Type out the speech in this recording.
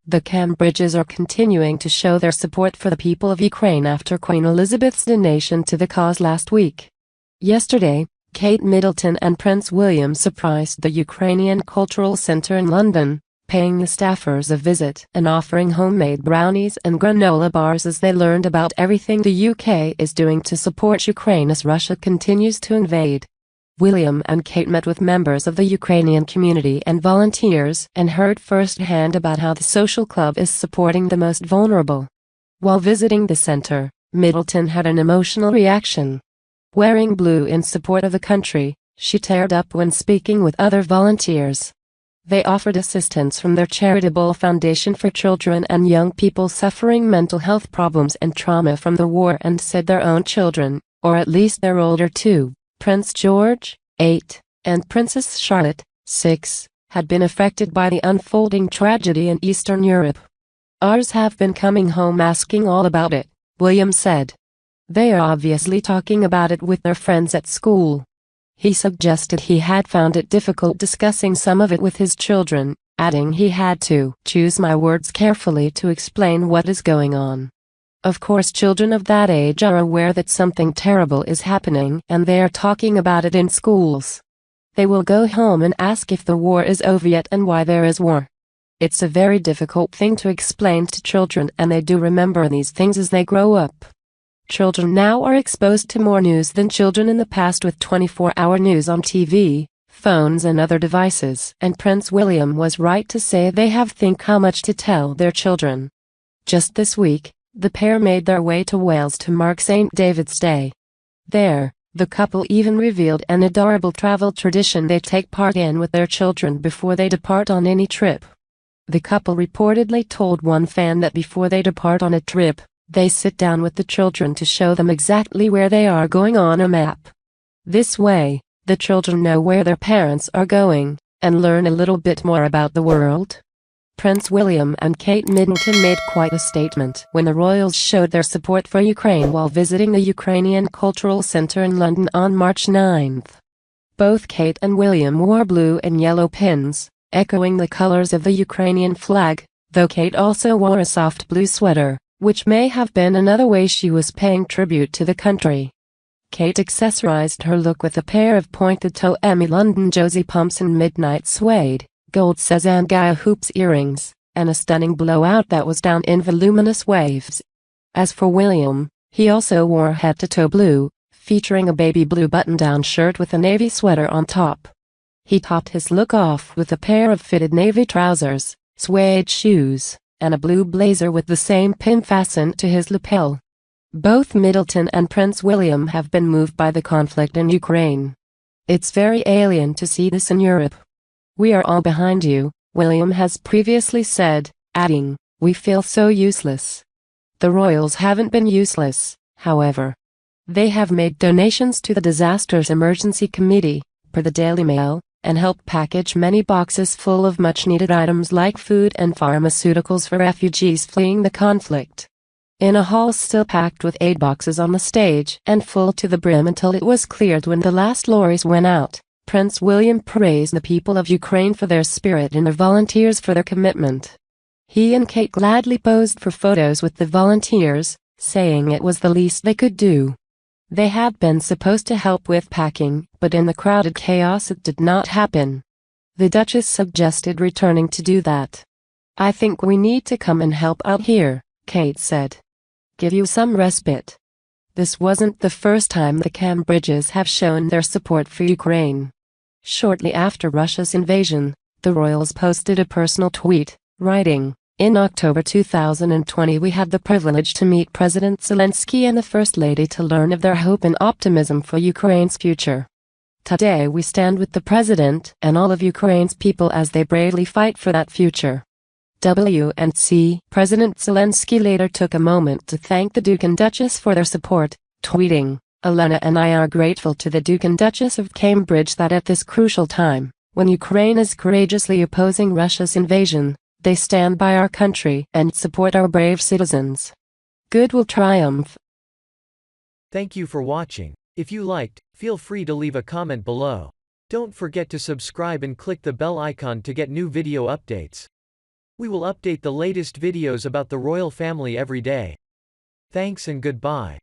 The Cambridges are continuing to show their support for the people of Ukraine after Queen Elizabeth's donation to the cause last week. Yesterday, Kate Middleton and Prince William surprised the Ukrainian Cultural Centre in London, paying the staffers a visit and offering homemade brownies and granola bars as they learned about everything the UK is doing to support Ukraine as Russia continues to invade. William and Kate met with members of the Ukrainian community and volunteers and heard firsthand about how the social club is supporting the most vulnerable. While visiting the center, Middleton had an emotional reaction. Wearing blue in support of the country, she teared up when speaking with other volunteers. They offered assistance from their charitable foundation for children and young people suffering mental health problems and trauma from the war, and said their own children, or at least their older two, Prince George, 8, and Princess Charlotte, 6, had been affected by the unfolding tragedy in Eastern Europe. "Ours have been coming home asking all about it," William said. "They are obviously talking about it with their friends at school." He suggested he had found it difficult discussing some of it with his children, adding he had to choose my words carefully to explain what is going on. Of course, children of that age are aware that something terrible is happening and they are talking about it in schools. They will go home and ask if the war is over yet and why there is war. It's a very difficult thing to explain to children, and they do remember these things as they grow up. Children now are exposed to more news than children in the past, with 24-hour news on TV, phones and other devices, and Prince William was right to say they have think how much to tell their children. Just this week, the pair made their way to Wales to mark St. David's Day. There, the couple even revealed an adorable travel tradition they take part in with their children before they depart on any trip. The couple reportedly told one fan that before they depart on a trip, they sit down with the children to show them exactly where they are going on a map. This way, the children know where their parents are going, and learn a little bit more about the world. Prince William and Kate Middleton made quite a statement when the royals showed their support for Ukraine while visiting the Ukrainian Cultural Centre in London on March 9. Both Kate and William wore blue and yellow pins, echoing the colors of the Ukrainian flag, though Kate also wore a soft blue sweater, which may have been another way she was paying tribute to the country. Kate accessorized her look with a pair of pointed-toe Emmy London Josie pumps and midnight suede, gold Cezanne Gaia hoops earrings, and a stunning blowout that was down in voluminous waves. As for William, he also wore head-to-toe blue, featuring a baby blue button-down shirt with a navy sweater on top. He topped his look off with a pair of fitted navy trousers, suede shoes, and a blue blazer with the same pin fastened to his lapel. Both Middleton and Prince William have been moved by the conflict in Ukraine. "It's very alien to see this in Europe. We are all behind you," William has previously said, adding, "We feel so useless." The royals haven't been useless, however. They have made donations to the Disasters Emergency Committee, per the Daily Mail, and helped package many boxes full of much-needed items like food and pharmaceuticals for refugees fleeing the conflict. In a hall still packed with aid boxes on the stage and full to the brim until it was cleared when the last lorries went out, Prince William praised the people of Ukraine for their spirit and their volunteers for their commitment. He and Kate gladly posed for photos with the volunteers, saying it was the least they could do. They had been supposed to help with packing, but in the crowded chaos it did not happen. The Duchess suggested returning to do that. "I think we need to come and help out here," Kate said. "Give you some respite." This wasn't the first time the Cambridges have shown their support for Ukraine. Shortly after Russia's invasion, the royals posted a personal tweet, writing, "In October 2020 we had the privilege to meet President Zelensky and the First Lady to learn of their hope and optimism for Ukraine's future. Today we stand with the President and all of Ukraine's people as they bravely fight for that future." W&C President Zelensky later took a moment to thank the Duke and Duchess for their support, tweeting, "Elena and I are grateful to the Duke and Duchess of Cambridge that at this crucial time, when Ukraine is courageously opposing Russia's invasion, they stand by our country and support our brave citizens. Good will triumph." Thank you for watching. If you liked, feel free to leave a comment below. Don't forget to subscribe and click the bell icon to get new video updates. We will update the latest videos about the royal family every day. Thanks and goodbye.